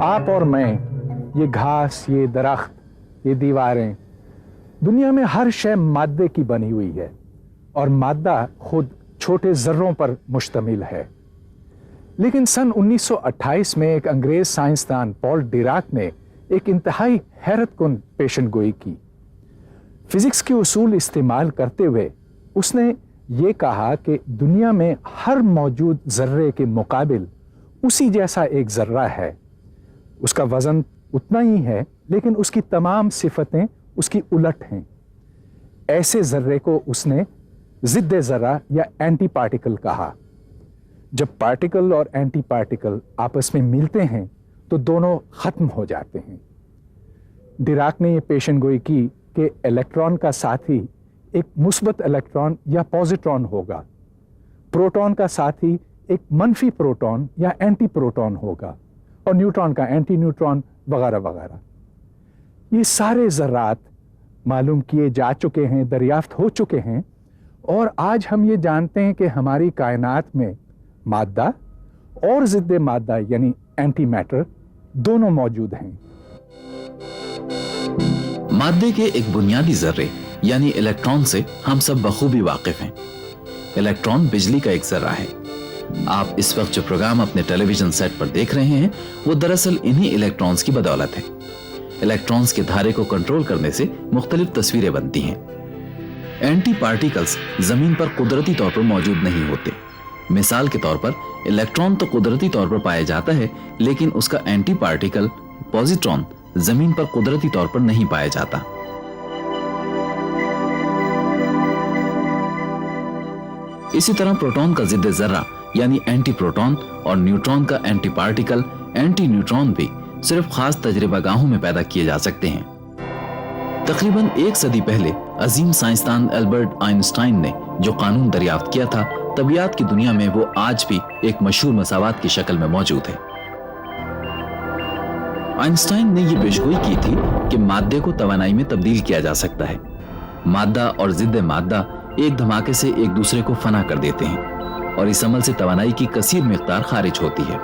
آپ اور میں، یہ گھاس، یہ درخت، یہ دیواریں، دنیا میں ہر شے مادے کی بنی ہوئی ہے، اور مادہ خود چھوٹے ذروں پر مشتمل ہے۔ لیکن سن 1928 میں ایک انگریز سائنسدان پال ڈیراک نے ایک انتہائی حیرت کن پیشن گوئی کی۔ فزکس کے اصول استعمال کرتے ہوئے اس نے یہ کہا کہ دنیا میں ہر موجود ذرے کے مقابل اسی جیسا ایک ذرہ ہے، اس کا وزن اتنا ہی ہے لیکن اس کی تمام صفتیں اس کی الٹ ہیں۔ ایسے ذرے کو اس نے ضد ذرہ یا اینٹی پارٹیکل کہا۔ جب پارٹیکل اور اینٹی پارٹیکل آپس میں ملتے ہیں تو دونوں ختم ہو جاتے ہیں۔ ڈیراک نے یہ پیشن گوئی کی کہ الیکٹران کا ساتھی ایک مثبت الیکٹران یا پوزیٹران ہوگا، پروٹون کا ساتھی ایک منفی پروٹون یا اینٹی پروٹون ہوگا، اور نیوٹران کا اینٹی نیوٹران وغیرہ وغیرہ۔ یہ سارے ذرات معلوم کیے جا چکے ہیں، دریافت ہو چکے ہیں، اور آج ہم یہ جانتے ہیں کہ ہماری کائنات میں مادہ اور ضد مادہ یعنی اینٹی میٹر دونوں موجود ہیں۔ مادے کے ایک بنیادی ذرے یعنی الیکٹران سے ہم سب بخوبی واقف ہیں۔ الیکٹران بجلی کا ایک ذرہ ہے۔ آپ اس وقت جو پروگرام اپنے ٹیلی ویژن سیٹ پر دیکھ رہے ہیں وہ دراصل انہی الیکٹرانز کی بدولت ہے۔ الیکٹرانز کے دھارے کو کنٹرول کرنے سے مختلف تصویریں بنتی ہیں۔ اینٹی پارٹیکلز زمین پر قدرتی طور پر موجود نہیں ہوتے۔ مثال کے طور پر الیکٹران تو قدرتی طور پر پایا جاتا ہے، لیکن اس کا اینٹی پارٹیکل پوزیٹران زمین پر قدرتی طور پر نہیں پایا جاتا۔ اسی طرح پروٹون کا ضد ذرہ یعنی اینٹی پروٹون اور نیوٹران کا اینٹی پارٹیکل اینٹی نیوٹران بھی صرف خاص تجربہ گاہوں میں پیدا کیے جا سکتے ہیں۔ تقریباً 1 صدی پہلے عظیم سائنسدان البرٹ آئنسٹائن نے جو قانون دریافت کیا تھا، طبیعت کی دنیا میں وہ آج بھی ایک مشہور مساوات کی شکل میں موجود ہے۔ آئنسٹائن نے یہ پیشگوئی کی تھی کہ مادے کو توانائی میں تبدیل کیا جا سکتا ہے۔ مادہ اور ضد مادہ ایک دھماکے سے ایک دوسرے کو فنا کر دیتے ہیں، اور اس عمل سے توانائی کی کثیر مقدار خارج ہوتی ہے۔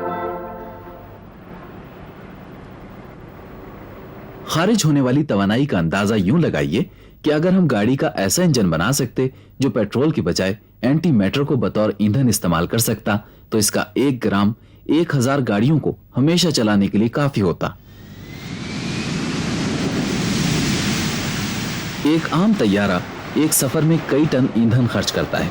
خارج ہونے والی توانائی کا اندازہ یوں لگائیے کہ اگر ہم گاڑی کا ایسا انجن بنا سکتے جو پیٹرول کی بجائے اینٹی میٹر کو بطور ایندھن استعمال کر سکتا، تو اس کا 1 گرام 1000 گاڑیوں کو ہمیشہ چلانے کے لیے کافی ہوتا۔ ایک عام طیارہ ایک سفر میں کئی ٹن ایندھن خرچ کرتا ہے،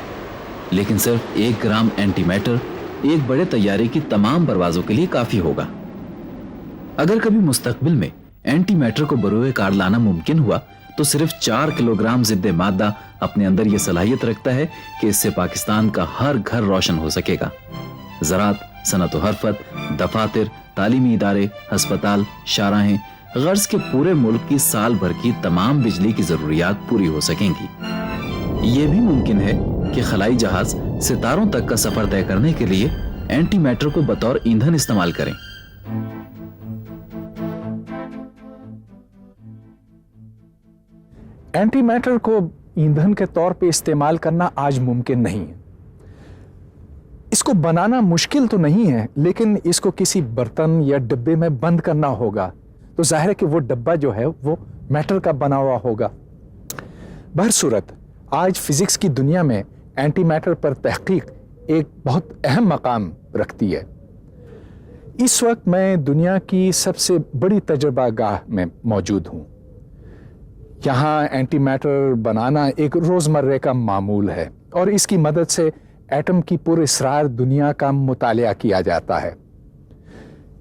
لیکن صرف 1 گرام اینٹی میٹر ایک بڑے طیارے کی تمام پروازوں کے لیے کافی ہوگا۔ اگر کبھی مستقبل میں اینٹی میٹر کو بروئے کار لانا ممکن ہوا تو صرف 4 کلو گرام ضد مادہ اپنے اندر یہ صلاحیت رکھتا ہے کہ اس سے پاکستان کا ہر گھر روشن ہو سکے گا۔ زراعت، صنعت و حرفت، دفاتر، تعلیمی ادارے، ہسپتال، شاہراہیں، غرض کے پورے ملک کی سال بھر کی تمام بجلی کی ضروریات پوری ہو سکیں گی۔ یہ بھی ممکن ہے کہ خلائی جہاز ستاروں تک کا سفر طے کرنے کے لیے اینٹی میٹر کو بطور ایندھن استعمال کریں۔ اینٹی میٹر کو ایندھن کے طور پہ استعمال کرنا آج ممکن نہیں ہے۔ اس کو بنانا مشکل تو نہیں ہے، لیکن اس کو کسی برتن یا ڈبے میں بند کرنا ہوگا، تو ظاہر ہے کہ وہ ڈبہ جو ہے وہ میٹر کا بنا ہوا ہوگا۔ بہرصورت آج فزکس کی دنیا میں اینٹی میٹر پر تحقیق ایک بہت اہم مقام رکھتی ہے۔ اس وقت میں دنیا کی سب سے بڑی تجربہ گاہ میں موجود ہوں۔ یہاں اینٹی میٹر بنانا ایک روزمرہ کا معمول ہے، اور اس کی مدد سے ایٹم کی پر اسرار دنیا کا مطالعہ کیا جاتا ہے۔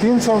300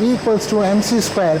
E=mc²,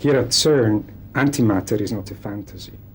Here at CERN, antimatter is not a fantasy.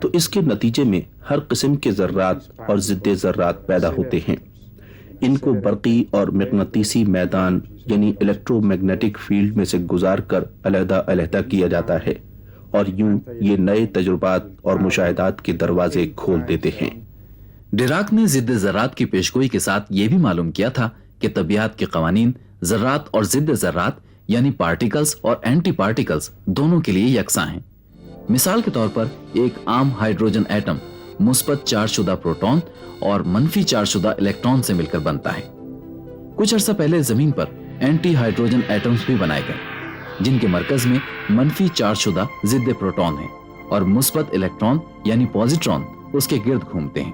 تو اس کے نتیجے میں ہر قسم کے ذرات اور ضد ذرات پیدا ہوتے ہیں. ان کو برقی اور مقناطیسی میدان یعنی الیکٹرو میگنیٹک فیلڈ میں سے گزار کر علیحدہ علیحدہ کیا جاتا ہے اور یوں یہ نئے تجربات اور مشاہدات کے دروازے کھول دیتے ہیں. ڈیراک نے ضد ذرات کی پیشگوئی کے ساتھ یہ بھی معلوم کیا تھا کہ طبیعت کے قوانین ذرات اور ضد ذرات یعنی پارٹیکلز اور اینٹی پارٹیکلز دونوں کے لیے یکساں ہیں. مثال کے طور پر ایک عام ہائیڈروجن ایٹم مثبت چارج شدہ پروٹون اور منفی چارج شدہ الیکٹران سے مل کر بنتا ہے. کچھ عرصہ پہلے زمین پر اینٹی ہائیڈروجن ایٹمز بھی بنائے گئے جن کے مرکز میں منفی چارج شدہ ضد پروٹون ہیں اور مثبت الیکٹران یعنی پوزیٹرون اس کے گرد گھومتے ہیں.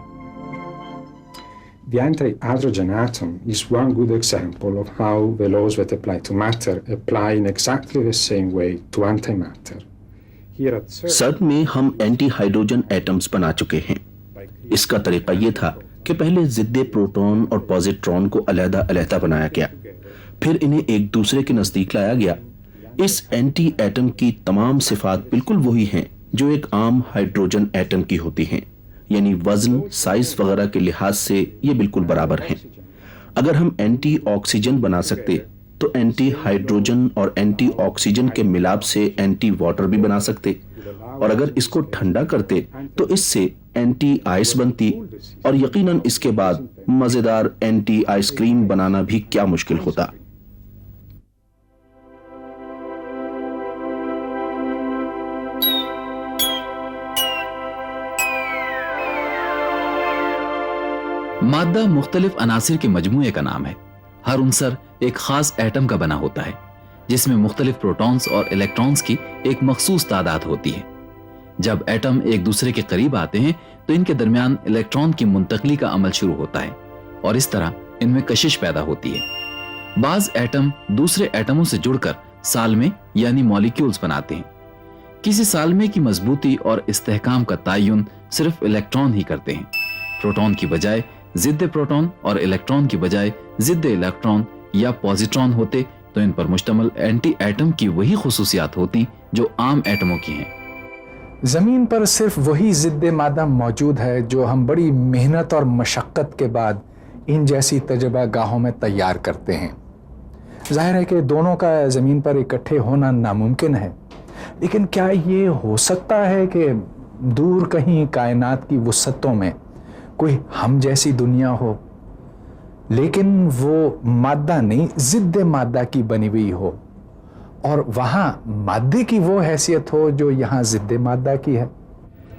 The anti-hydrogen atom is one good example of how the laws that apply to matter apply in exactly the same way to antimatter. Here at CERN میں ہم اینٹی ہائیڈروجن ایٹمز بنا چکے ہیں. اس کا طریقہ یہ تھا کہ پہلے ضد پروٹون اور پوزیٹرون کو علیحدہ علیحدہ بنایا گیا، پھر انہیں ایک دوسرے کے نزدیک لایا گیا. اس اینٹی ایٹم کی تمام صفات بالکل وہی ہیں جو ایک عام ہائیڈروجن ایٹم کی ہوتی ہیں، یعنی وزن، سائز وغیرہ کے لحاظ سے یہ بالکل برابر ہیں. اگر ہم اینٹی آکسیجن بنا سکتے تو اینٹی ہائیڈروجن اور اینٹی آکسیجن کے ملاپ سے اینٹی واٹر بھی بنا سکتے، اور اگر اس کو ٹھنڈا کرتے تو اس سے اینٹی آئس بنتی، اور یقیناً اس کے بعد مزیدار اینٹی آئس کریم بنانا بھی کیا مشکل ہوتا. مادہ مختلف عناصر کے مجموعے کا نام ہے. ہر عنصر ایک خاص ایٹم کا بنا ہوتا ہے جس میں مختلف پروٹونز اور الیکٹرانز کی ایک مخصوص تعداد ہوتی ہے. جب ایٹم ایک دوسرے کے قریب آتے ہیں تو ان کے درمیان الیکٹران کی منتقلی کا عمل شروع ہوتا ہے اور اس طرح ان میں کشش پیدا ہوتی ہے. بعض ایٹم دوسرے ایٹموں سے جڑ کر سالمے یعنی مالیکیولز بناتے ہیں. کسی سالمے کی مضبوطی اور استحکام کا تعین صرف الیکٹران ہی کرتے ہیں. پروٹون کی بجائے ضد پروٹون اور الیکٹران کی بجائے ضد الیکٹران یا پوزیٹرون ہوتے تو ان پر مشتمل اینٹی ایٹم کی وہی خصوصیات ہوتی جو عام ایٹموں کی ہیں. زمین پر صرف وہی ضد مادہ موجود ہے جو ہم بڑی محنت اور مشقت کے بعد ان جیسی تجربہ گاہوں میں تیار کرتے ہیں. ظاہر ہے کہ دونوں کا زمین پر اکٹھے ہونا ناممکن ہے، لیکن کیا یہ ہو سکتا ہے کہ دور کہیں کائنات کی وسعتوں میں کوئی ہم جیسی دنیا ہو، لیکن وہ مادہ نہیں ضد مادہ کی بنی ہوئی ہو، اور وہاں مادے کی وہ حیثیت ہو جو یہاں ضد مادہ کی ہے؟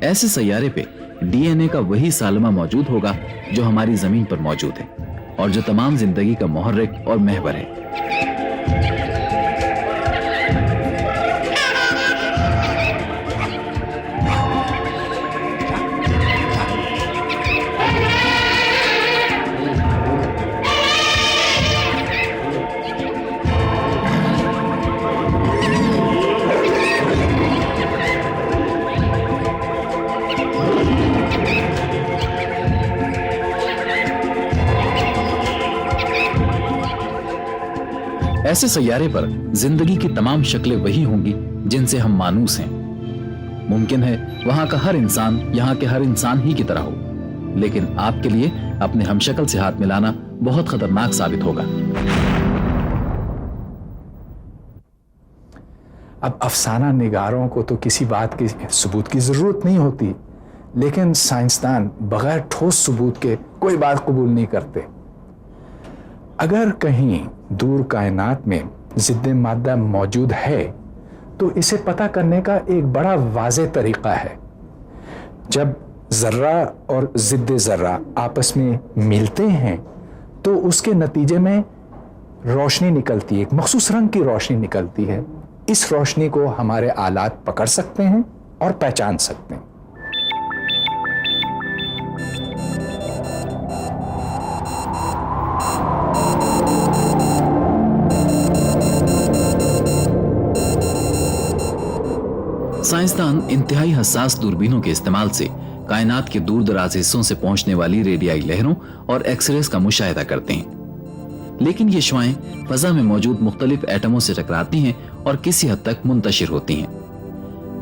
ایسے سیارے پہ ڈی این اے کا وہی سالمہ موجود ہوگا جو ہماری زمین پر موجود ہے اور جو تمام زندگی کا محرک اور محور ہے. ایسے سیارے پر زندگی کی تمام شکلیں وہی ہوں گی جن سے ہم مانوس ہیں. ممکن ہے وہاں کا ہر انسان یہاں کے ہر انسان ہی کی طرح ہو، لیکن آپ کے لیے اپنے ہم شکل سے ہاتھ ملانا بہت خطرناک ثابت ہوگا. اب افسانہ نگاروں کو تو کسی بات کے ثبوت کی ضرورت نہیں ہوتی، لیکن سائنسدان بغیر ٹھوس ثبوت کے کوئی بات قبول نہیں کرتے. اگر کہیں دور کائنات میں ضد مادہ موجود ہے تو اسے پتہ کرنے کا ایک بڑا واضح طریقہ ہے. جب ذرہ اور ضد ذرہ آپس میں ملتے ہیں تو اس کے نتیجے میں روشنی نکلتی ہے، ایک مخصوص رنگ کی روشنی نکلتی ہے. اس روشنی کو ہمارے آلات پکڑ سکتے ہیں اور پہچان سکتے ہیں. سائنسدان انتہائی حساس دوربینوں کے استعمال سے کائنات کے دور دراز حصوں سے پہنچنے والی ریڈیائی لہروں اور ایکس ریز کا مشاہدہ کرتے ہیں، لیکن یہ شعاعیں فضا میں موجود مختلف ایٹموں سے ٹکراتی ہیں اور کسی حد تک منتشر ہوتی ہیں.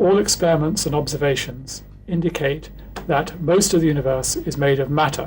All experiments and observations indicate that most of the universe is made of matter.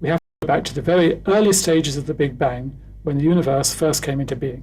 we have to go back to the very early stages of the Big Bang when the universe first came into being.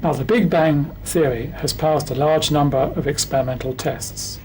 Now, the Big Bang theory has passed a large number of experimental tests.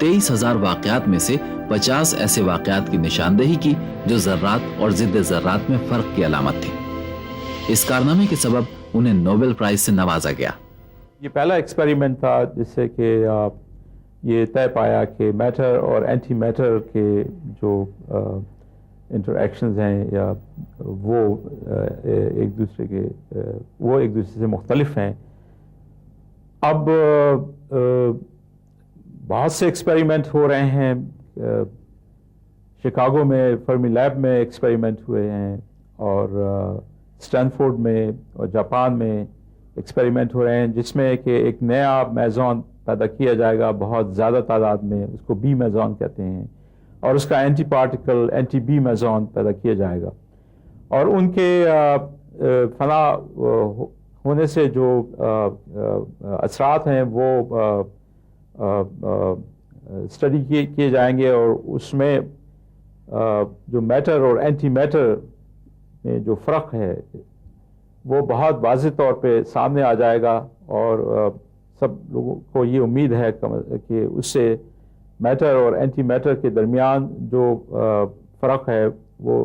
23,000 واقعات میں سے 50 ایسے واقعات کی نشاندہی کی جو ذرات اور ضد ذرات میں فرق کی علامت تھی۔ اس کارنامے کے سبب انہیں نوبل پرائز سے نوازا گیا۔ یہ پہلا ایکسپیریمنٹ تھا جس سے کہ یہ طے پایا کہ میٹر اور اینٹی میٹر کے جو انٹریکشنز ہیں یا وہ ایک دوسرے سے مختلف ہیں۔ اب بہت سے ایکسپیریمنٹ ہو رہے ہیں، شکاگو میں فرمی لیب میں ایکسپیریمنٹ ہوئے ہیں، اور اسٹینفورڈ میں اور جاپان میں ایکسپیریمنٹ ہو رہے ہیں، جس میں کہ ایک نیا میزون پیدا کیا جائے گا بہت زیادہ تعداد میں، اس کو بی میزون کہتے ہیں، اور اس کا اینٹی پارٹیکل اینٹی بی میزون پیدا کیا جائے گا، اور ان کے فنا ہونے سے جو اثرات ہیں وہ اسٹڈی کیے جائیں گے، اور اس میں جو میٹر اور اینٹی میٹر میں جو فرق ہے وہ بہت واضح طور پہ سامنے آ جائے گا، اور سب لوگوں کو یہ امید ہے کہ اس سے میٹر اور اینٹی میٹر کے درمیان جو فرق ہے وہ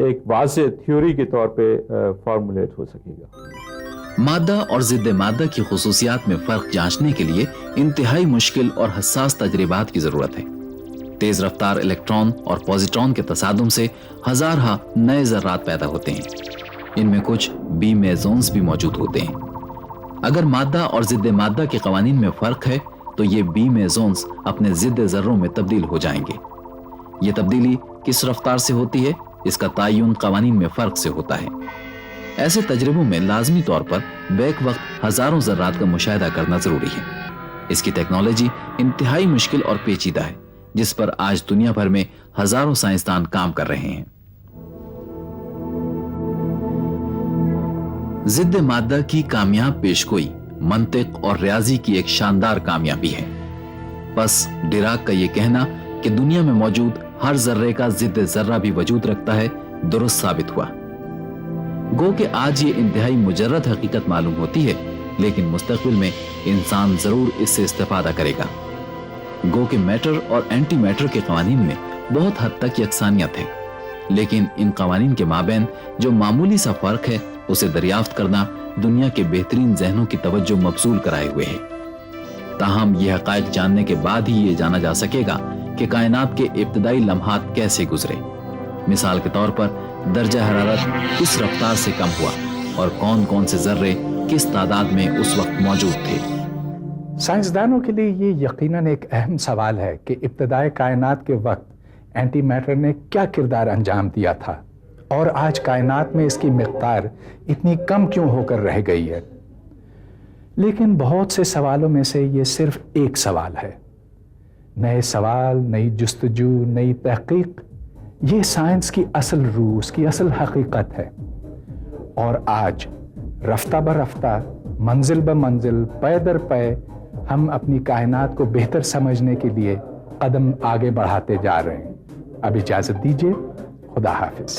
ایک واضح تھیوری کے طور پہ فارمولیٹ ہو سکے گا۔ مادہ اور ضد مادہ کی خصوصیات میں فرق جانچنے کے لیے انتہائی مشکل اور حساس تجربات کی ضرورت ہے۔ تیز رفتار الیکٹران اور پوزیٹران کے تصادم سے ہزارہ نئے ذرات پیدا ہوتے ہیں، ان میں کچھ بی میزونز بھی موجود ہوتے ہیں۔ اگر مادہ اور ضد مادہ کے قوانین میں فرق ہے تو یہ بی میزونز اپنے ضد ذروں میں تبدیل ہو جائیں گے۔ یہ تبدیلی کس رفتار سے ہوتی ہے، اس کا تعین قوانین میں فرق سے ہوتا ہے۔ ایسے تجربوں میں لازمی طور پر بیک وقت ہزاروں ذرات کا مشاہدہ کرنا ضروری ہے۔ اس کی ٹیکنالوجی انتہائی مشکل اور پیچیدہ ہے، جس پر آج دنیا بھر میں ہزاروں سائنسدان کام کر رہے ہیں۔ ضد مادہ کی کامیاب پیشگوئی منطق اور ریاضی کی ایک شاندار کامیابی ہے۔ بس ڈیراک کا یہ کہنا کہ دنیا میں موجود ہر ذرے کا ضد ذرہ بھی وجود رکھتا ہے درست ثابت ہوا۔ گو کہ آج یہ انتہائی مجرد حقیقت معلوم ہوتی ہے، لیکن مستقبل میں انسان ضرور اس سے استفادہ کرے گا۔ گو کہ میٹر اور اینٹی میٹر کے قوانین میں بہت حد تک یکسانیت ہے، لیکن ان قوانین کے مابین جو معمولی سا فرق ہے اسے دریافت کرنا دنیا کے بہترین ذہنوں کی توجہ مبذول کرائے ہوئے ہے۔ تاہم یہ حقائق جاننے کے بعد ہی یہ جانا جا سکے گا کہ کائنات کے ابتدائی لمحات کیسے گزرے۔ مثال کے طور پر درجہ حرارت کس رفتار سے کم ہوا اور کون کون سے ذرے کس تعداد میں اس وقت موجود تھے۔ سائنسدانوں کے لیے یہ یقیناً ایک اہم سوال ہے کہ ابتدائے کائنات کے وقت اینٹی میٹر نے کیا کردار انجام دیا تھا، اور آج کائنات میں اس کی مقدار اتنی کم کیوں ہو کر رہ گئی ہے۔ لیکن بہت سے سوالوں میں سے یہ صرف ایک سوال ہے۔ نئے سوال، نئی جستجو، نئی تحقیق، یہ سائنس کی اصل روح، اس کی اصل حقیقت ہے۔ اور آج رفتہ برفتہ، منزل بمنزل، پے در پے ہم اپنی کائنات کو بہتر سمجھنے کے لیے قدم آگے بڑھاتے جا رہے ہیں۔ اب اجازت دیجیے، خدا حافظ۔